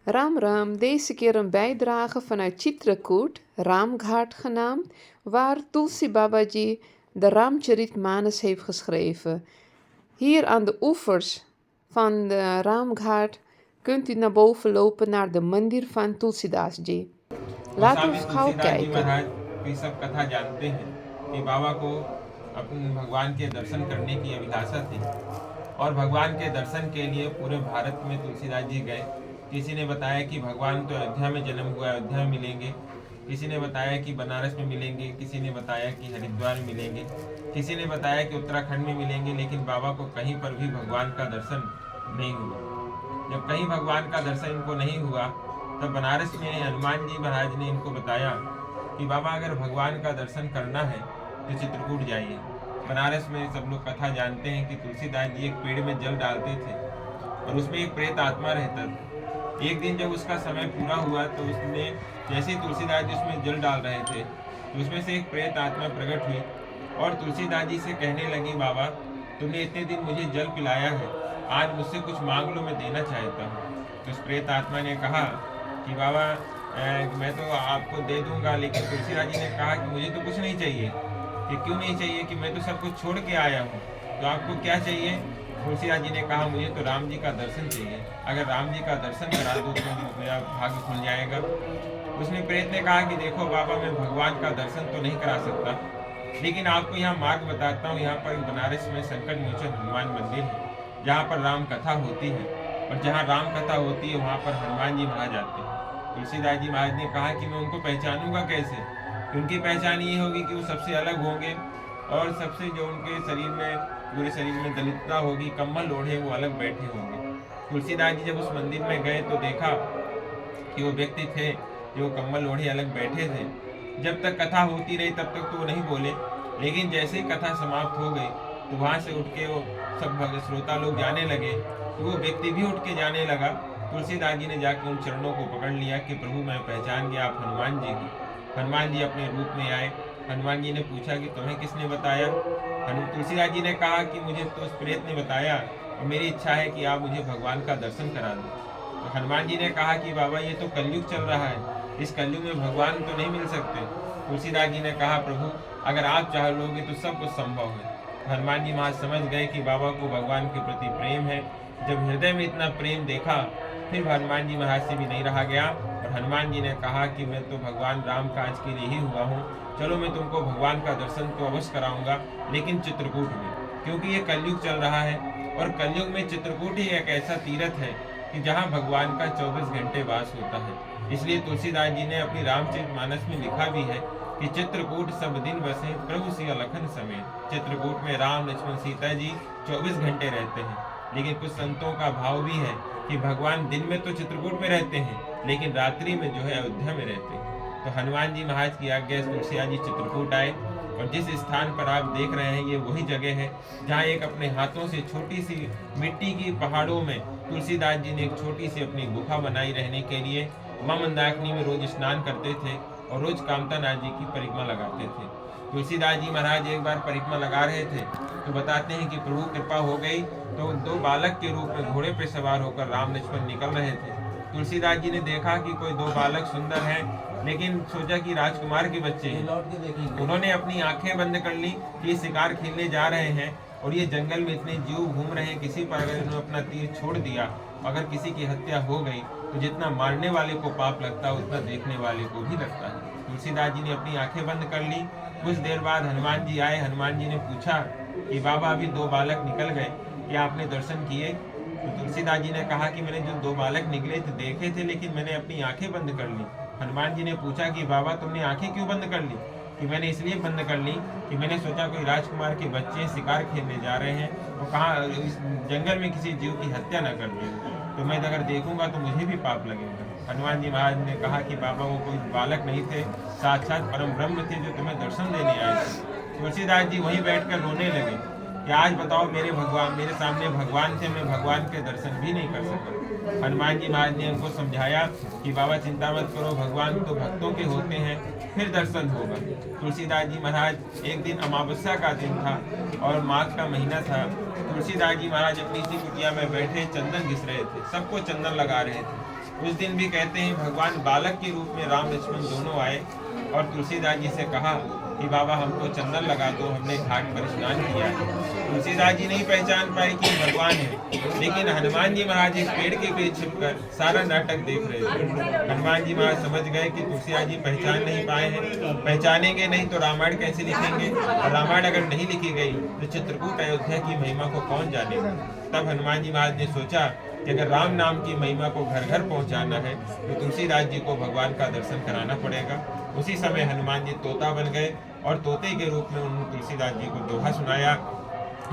Ram Ram, deze keer een bijdrage vanuit Chitrakoot, Ramghat genaamd, waar Tulsi Babaji de Ramcharitmanas heeft geschreven. Hier aan de oevers van de Ramghat kunt u naar boven lopen naar de mandir van Tulsidasji. Laten we gauw kijken. महाराज की सब कथा जानते हैं कि बाबा को अपने भगवान के दर्शन करने की अभिलाषा थी और भगवान के दर्शन के लिए पूरे भारत में तुलसीदास जी गए। किसी ने बताया कि भगवान तो अयोध्या में जन्म हुआ, अयोध्या में मिलेंगे। किसी ने बताया कि बनारस में मिलेंगे। किसी ने बताया कि हरिद्वार में मिलेंगे। किसी ने बताया कि उत्तराखंड में मिलेंगे। लेकिन बाबा को कहीं पर भी भगवान का दर्शन नहीं हुआ। जब कहीं भगवान का दर्शन इनको नहीं हुआ तब बनारस में हनुमान जी महाराज ने इनको बताया कि बाबा अगर भगवान का दर्शन करना है तो चित्रकूट जाइए। बनारस में सब लोग कथा जानते हैं कि तुलसीदास जी एक पेड़ में जल डालते थे और उसमें एक प्रेत आत्मा रहता था। एक दिन जब उसका समय पूरा हुआ तो उसने जैसे ही तुलसीदास जी उसमें जल डाल रहे थे तो उसमें से एक प्रेत आत्मा प्रकट हुई और तुलसीदास जी से कहने लगी, बाबा तुमने इतने दिन मुझे जल पिलाया है, आज मुझसे कुछ मांग लो, मैं देना चाहता हूँ। तो उस प्रेत आत्मा ने कहा कि बाबा मैं तो आपको दे दूंगा, लेकिन तुलसीदास जी ने कहा कि मुझे तो कुछ नहीं चाहिए। कि क्यों नहीं चाहिए? कि मैं तो सब कुछ छोड़ के आया हूँ, तो आपको क्या चाहिए? तुलसीदास जी ने कहा मुझे तो राम जी का दर्शन चाहिए, अगर राम जी का दर्शन करा दो तो मेरा भाग्य खुल जाएगा। उसने प्रेत ने कहा कि देखो बाबा, मैं भगवान का दर्शन तो नहीं करा सकता, लेकिन आपको यहाँ मार्ग बताता हूँ। यहाँ पर बनारस में संकट मोचन हनुमान मंदिर है, जहाँ पर राम कथा होती है, और जहाँ राम कथा होती है वहाँ पर हनुमान जी महाराज आते हैं। तुलसीदास जी महाराज ने कहा कि मैं उनको पहचानूंगा कैसे? उनकी पहचान ये होगी कि वो सबसे अलग होंगे और सबसे जो उनके शरीर में, पूरे शरीर में दलितता होगी, कम्बल ओढ़े वो अलग बैठे होंगे। तुलसीदास जी जब उस मंदिर में गए तो देखा कि वो व्यक्ति थे जो कम्बल ओढ़े अलग बैठे थे। जब तक कथा होती रही तब तक तो वो नहीं बोले, लेकिन जैसे ही कथा समाप्त हो गई तो वहाँ से उठ के वो सब श्रोता लोग जाने लगे, तो वो व्यक्ति भी उठ के जाने लगा। तुलसीदास जी ने जाकर उन चरणों को पकड़ लिया कि प्रभु मैं पहचान गया, आप हनुमान जी की। हनुमान जी अपने रूप में आए। हनुमान जी ने पूछा कि तुम्हें किसने बताया? तुलसीदास जी ने कहा कि मुझे तो उस प्रेत ने बताया और मेरी इच्छा है कि आप मुझे भगवान का दर्शन करा दो। तो हनुमान जी ने कहा कि बाबा ये तो कलयुग चल रहा है, इस कलयुग में भगवान तो नहीं मिल सकते। तुलसीदास जी ने कहा प्रभु अगर आप चाह लोगे तो सब कुछ संभव है। हनुमान जी महाराज समझ गए कि बाबा को भगवान के प्रति प्रेम है। जब हृदय में इतना प्रेम देखा फिर हनुमान जी महाराज से भी नहीं रहा गया और हनुमान जी ने कहा कि मैं तो भगवान राम काज के लिए ही हुआ हूँ, चलो मैं तुमको भगवान का दर्शन तो अवश्य कराऊंगा, लेकिन चित्रकूट में, क्योंकि ये कलयुग चल रहा है और कलयुग में चित्रकूट ही एक ऐसा तीर्थ है कि जहाँ भगवान का 24 घंटे वास होता है। इसलिए तुलसीदास जी ने अपनी रामचरितमानस में लिखा भी है कि चित्रकूट सब दिन बसे प्रभु सिया लखन समेत। चित्रकूट में राम लक्ष्मण सीता जी 24 घंटे रहते हैं, लेकिन कुछ संतों का भाव भी है कि भगवान दिन में तो चित्रकूट में रहते हैं, लेकिन रात्रि में जो है अयोध्या में रहते हैं। तो हनुमान जी महाराज की आज्ञा से तुलसीदास जी चित्रकूट आए और जिस स्थान पर आप देख रहे हैं ये वही जगह है जहाँ एक अपने हाथों से छोटी सी मिट्टी की पहाड़ों में तुलसीदास जी ने एक छोटी सी अपनी गुफा बनाई रहने के लिए। मां मंदाकिनी में रोज स्नान करते थे और रोज कामतानाथ जी की परिक्रमा लगाते थे। तुलसीदास जी महाराज एक बार परिक्रमा लगा रहे थे तो बताते हैं कि प्रभु कृपा हो गई तो दो बालक के रूप में घोड़े पर सवार होकर राम लक्ष्मण निकल रहे थे। तुलसीदास जी ने देखा कि कोई दो बालक सुंदर हैं, लेकिन सोचा कि राजकुमार के बच्चे हैं। उन्होंने अपनी आंखें बंद कर ली कि ये शिकार खेलने जा रहे हैं और ये जंगल में इतने जीव घूम रहे हैं, किसी पर अगर इन्होंने अपना तीर छोड़ दिया, अगर किसी की हत्या हो गई तो जितना मारने वाले को पाप लगता है उतना देखने वाले को भी लगता है। तुलसीदास जी ने अपनी आंखें बंद कर ली। कुछ देर बाद हनुमान जी आए। हनुमान जी ने पूछा कि बाबा अभी दो बालक निकल गए, क्या आपने दर्शन किए? तो तुलसीदास जी ने कहा कि मैंने जो दो बालक निकले थे देखे थे, लेकिन मैंने अपनी आंखें बंद कर ली। हनुमान जी ने पूछा कि बाबा तुमने आंखें क्यों बंद कर ली? कि मैंने इसलिए बंद कर ली कि मैंने सोचा कोई राजकुमार के बच्चे शिकार खेलने जा रहे हैं और कहाँ इस जंगल में किसी जीव की हत्या न कर दे, तो मैं अगर देखूंगा तो मुझे भी पाप लगेगा। हनुमान जी महाराज ने कहा कि बाबा वो कोई बालक नहीं थे, साक्षात परम ब्रह्म थे जो तुम्हें दर्शन देने आए थे। तुलसीदास जी वहीं बैठकर रोने लगे कि आज बताओ मेरे सामने भगवान थे, मैं भगवान के दर्शन भी नहीं कर सका। हनुमान जी महाराज ने उनको समझाया कि बाबा चिंता मत करो, भगवान तो भक्तों के होते हैं, फिर दर्शन होगा। तुलसीदास जी महाराज एक दिन अमावस्या का दिन था और माघ का महीना था। तुलसीदास जी महाराज अपनी सी कुटिया में बैठे चंदन घिस रहे थे, सबको चंदन लगा रहे थे। उस दिन भी कहते हैं भगवान बालक के रूप में राम लक्ष्मण दोनों आए और तुलसीदास जी से कहा कि बाबा हमको चंदन लगा दो, हमने घाट पर स्नान किया है। तुलसीदास जी नहीं पहचान पाए कि भगवान है, लेकिन हनुमान जी महाराज एक पेड़ के पीछे छिपकर सारा नाटक देख रहे थे। हनुमान जी महाराज समझ गए कि तुलसीदास जी पहचान नहीं पाए हैं, पहचानेंगे नहीं तो रामायण कैसे लिखेंगे, और रामायण अगर नहीं लिखी गई तो चित्रकूट अयोध्या की महिमा को कौन जानेगा। तब हनुमान जी महाराज ने सोचा कि अगर राम नाम की महिमा को घर घर पहुंचाना है तो तुलसीदास जी को भगवान का दर्शन कराना पड़ेगा। उसी समय हनुमान जी तोता बन गए और तोते के रूप में उन्होंने तुलसीदास जी को दोहा सुनाया।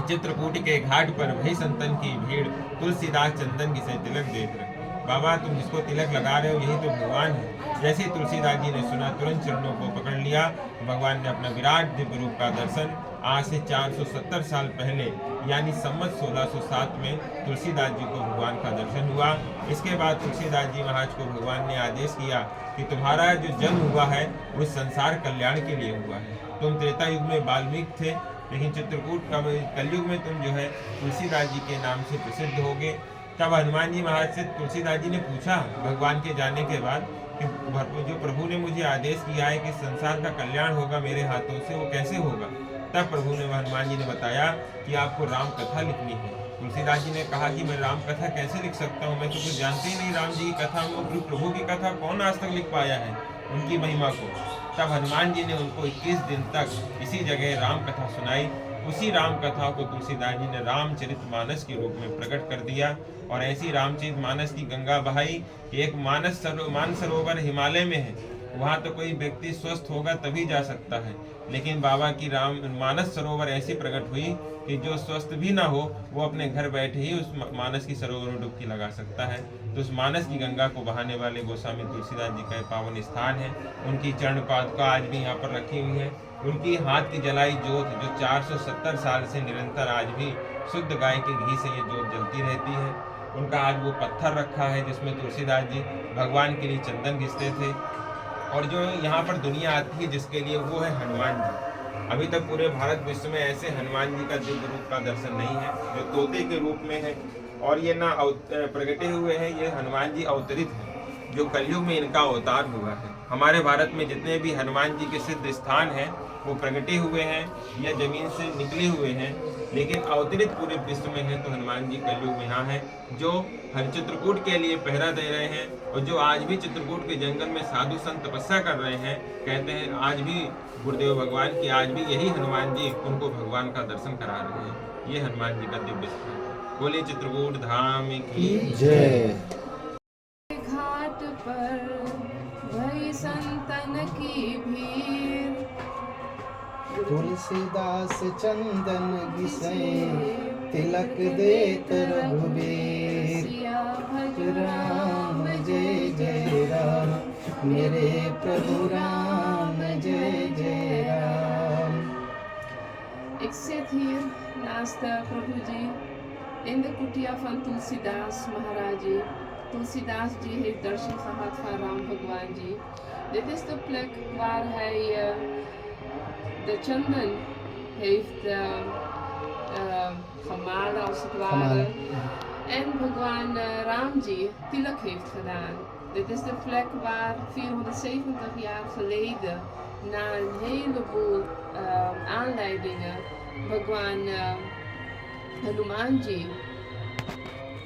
चित्रकूट के घाट पर भई संतन की भीड़, तुलसीदास चंदन की से तिलक देख रहे। बाबा तुम जिसको तिलक लगा रहे हो यही तो भगवान है। जैसे ही तुलसीदास जी ने सुना तुरंत चरणों को पकड़ लिया। भगवान ने अपना विराट दिव्य रूप का दर्शन आज से 470 साल पहले यानी संवत 1607 में तुलसीदास जी को भगवान का दर्शन हुआ। इसके बाद तुलसीदास जी महाराज को भगवान ने आदेश किया कि तुम्हारा जो जन्म हुआ है वो संसार कल्याण के लिए हुआ है। तुम त्रेता युग में वाल्मीकि थे, लेकिन चित्रकूट का कलयुग में तुम जो है तुलसीदास जी के नाम से प्रसिद्ध होगे। तब हनुमान जी महाराज से तुलसीदास जी ने पूछा भगवान के जाने के बाद कि जो प्रभु ने मुझे आदेश किया है कि संसार का कल्याण होगा मेरे हाथों से, वो कैसे होगा। तब प्रभु ने हनुमान जी ने बताया कि आपको राम कथा लिखनी है। तुलसीदास जी ने कहा कि मैं राम कथा कैसे लिख सकता हूँ, मैं तो कुछ जानते ही नहीं राम जी की कथा, वो प्रभु की कथा कौन आज तक लिख पाया है उनकी महिमा को। तब हनुमान जी ने उनको 21 दिन तक इसी जगह राम कथा सुनाई। उसी राम कथा को तुलसीदास जी ने रामचरितमानस के रूप में प्रकट कर दिया और ऐसी रामचरितमानस की गंगा बहाई। एक मानसरोवर हिमालय में है, वहाँ तो कोई व्यक्ति स्वस्थ होगा तभी जा सकता है, लेकिन बाबा की मानस सरोवर ऐसी प्रकट हुई कि जो स्वस्थ भी ना हो वो अपने घर बैठे ही उस मानस की सरोवर में डुबकी लगा सकता है। तो उस मानस की गंगा को बहाने वाले गोस्वामी तुलसीदास जी का पावन स्थान है। उनकी चरण पादुका आज भी यहाँ पर रखी हुई है। उनकी हाथ की जलाई जोत जो 470 साल से निरंतर आज भी शुद्ध गाय के घी से ये जोत जलती रहती है। उनका आज वो पत्थर रखा है जिसमें तुलसीदास जी भगवान के लिए चंदन घिसते थे। और जो यहाँ पर दुनिया आती है जिसके लिए वो है हनुमान जी। अभी तक पूरे भारत विश्व में ऐसे हनुमान जी का दिव्य रूप का दर्शन नहीं है जो तोते के रूप में है और ये ना प्रगटे हुए हैं। ये हनुमान जी अवतरित हैं जो कलयुग में इनका अवतार हुआ है। हमारे भारत में जितने भी हनुमान जी के सिद्ध स्थान हैं वो प्रगटे हुए हैं या जमीन से निकले हुए हैं, लेकिन अवतरित पूरे विश्व में है तो हनुमान जी कलयुग में यहाँ है जो हर चित्रकूट के लिए पहरा दे रहे हैं और जो आज भी चित्रकूट के जंगल में साधु संत तपस्या कर रहे हैं। कहते हैं आज भी गुरुदेव भगवान की आज भी यही हनुमान जी उनको भगवान का दर्शन करा रहे हैं। ये हनुमान जी का दिव्य स्थान। बोले चित्रकूट धाम की जय। घाट पर भई संतन की भीड़, तुलसीदास चंदन घिसे तिलक देत रघुबीर। राम जय जय राम, मेरे प्रभु राम जय जय राam. Ik zit hier naast Prabhuji in de kutia van Tulsidas Maharaji. Tulsidas ji heeft darshan gehad van Ram Bhagwan ji. Dit is de plek waar hij de chandan heeft gemalen als het ware. En Bhagwan Ramji tilak heeft gedaan. Dit is de plek waar 470 jaar geleden, na een heleboel aanleidingen, Bhagwan Hanumanji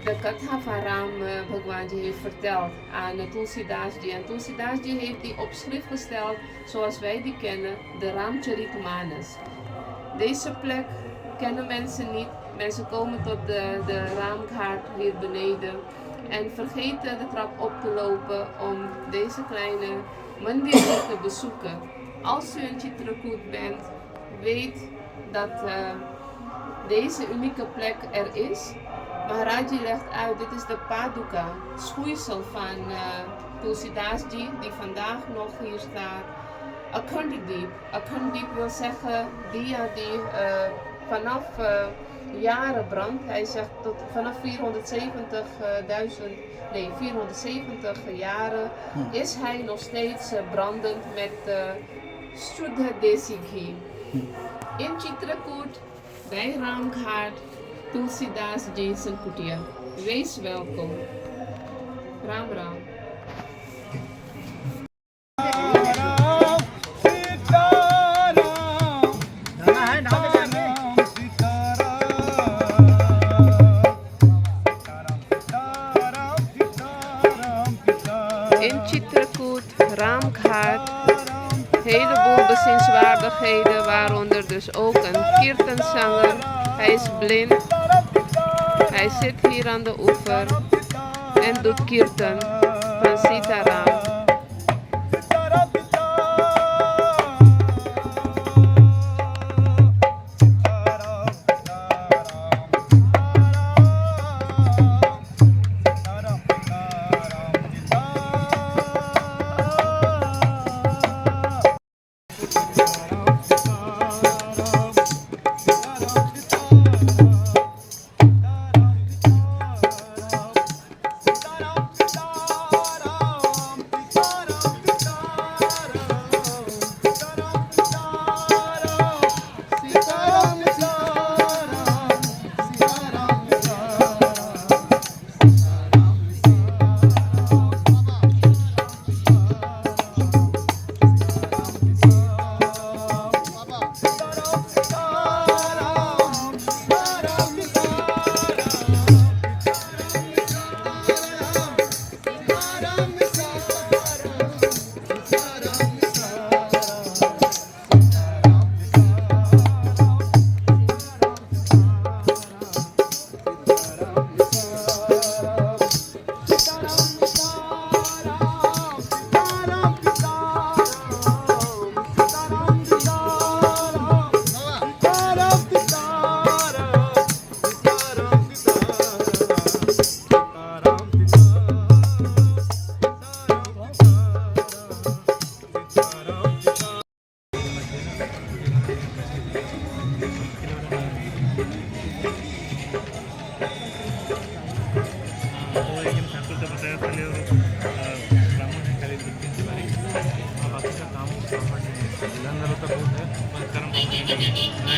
de katha van Ram Bhagwanji heeft verteld aan Tulsidas ji. En Tulsidas ji heeft die op schrift gesteld zoals wij die kennen, de Ramcharitmanas. Deze plek kennen mensen niet. Mensen komen tot de Ramghaat hier beneden en vergeten de trap op te lopen om deze kleine mandir te bezoeken. Als u in Chitrakoot bent, weet dat deze unieke plek er is. Maharaji legt uit, dit is de paduka, schoeisel van Tulsidas ji, die vandaag nog hier staat. Akhand Deep wil zeggen dia die vanaf jaren brandt. Hij zegt tot vanaf 470 jaren is hij nog steeds brandend met Shuddha Desi Ghee. In Chitrakoot, bij Ramghaat, Tulsidas ji zijn kutia. Wees welkom. Ram Ram. Ramghat. Heleboel bezienswaardigheden, waaronder dus ook een kirtanzanger. Hij is blind. Hij zit hier aan de oever en doet kirtan van Sitaram.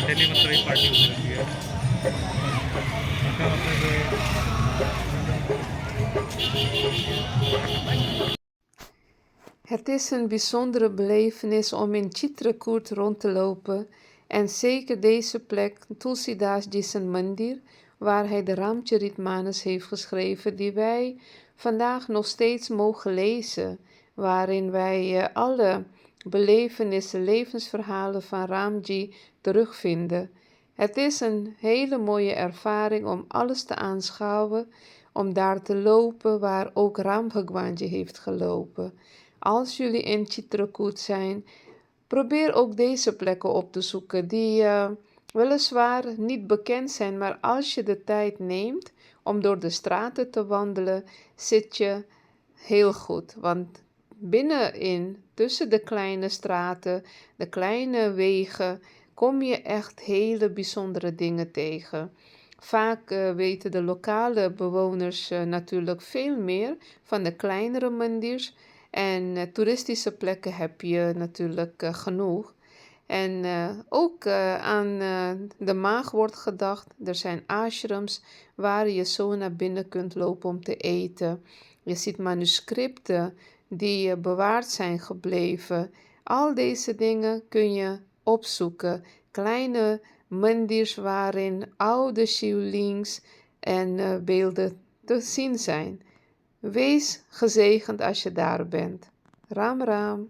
Delhi में कई party होती रहती है। Het is een bijzondere belevenis om in Chitrakoot rond te lopen en zeker deze plek, Tulsidas Jisan Mandir, waar hij de Ramcharitmanas heeft geschreven, die wij vandaag nog steeds mogen lezen, waarin wij alle belevenissen, levensverhalen van Ramji terugvinden. Het is een hele mooie ervaring om alles te aanschouwen, om daar te lopen waar ook Ram Bhagwanji heeft gelopen. Als jullie in Chitrakoot zijn, probeer ook deze plekken op te zoeken die weliswaar niet bekend zijn, maar als je de tijd neemt om door de straten te wandelen, zit je heel goed. Want binnenin, tussen de kleine straten, de kleine wegen, kom je echt hele bijzondere dingen tegen. Vaak weten de lokale bewoners natuurlijk veel meer van de kleinere mandirs. En toeristische plekken heb je natuurlijk genoeg. En ook aan de maag wordt gedacht. Er zijn ashrams waar je zo naar binnen kunt lopen om te eten. Je ziet manuscripten die bewaard zijn gebleven. Al deze dingen kun je opzoeken. Kleine mandirs waarin oude shivlings en beelden te zien zijn. Wees gezegend als je daar bent. Ram Ram.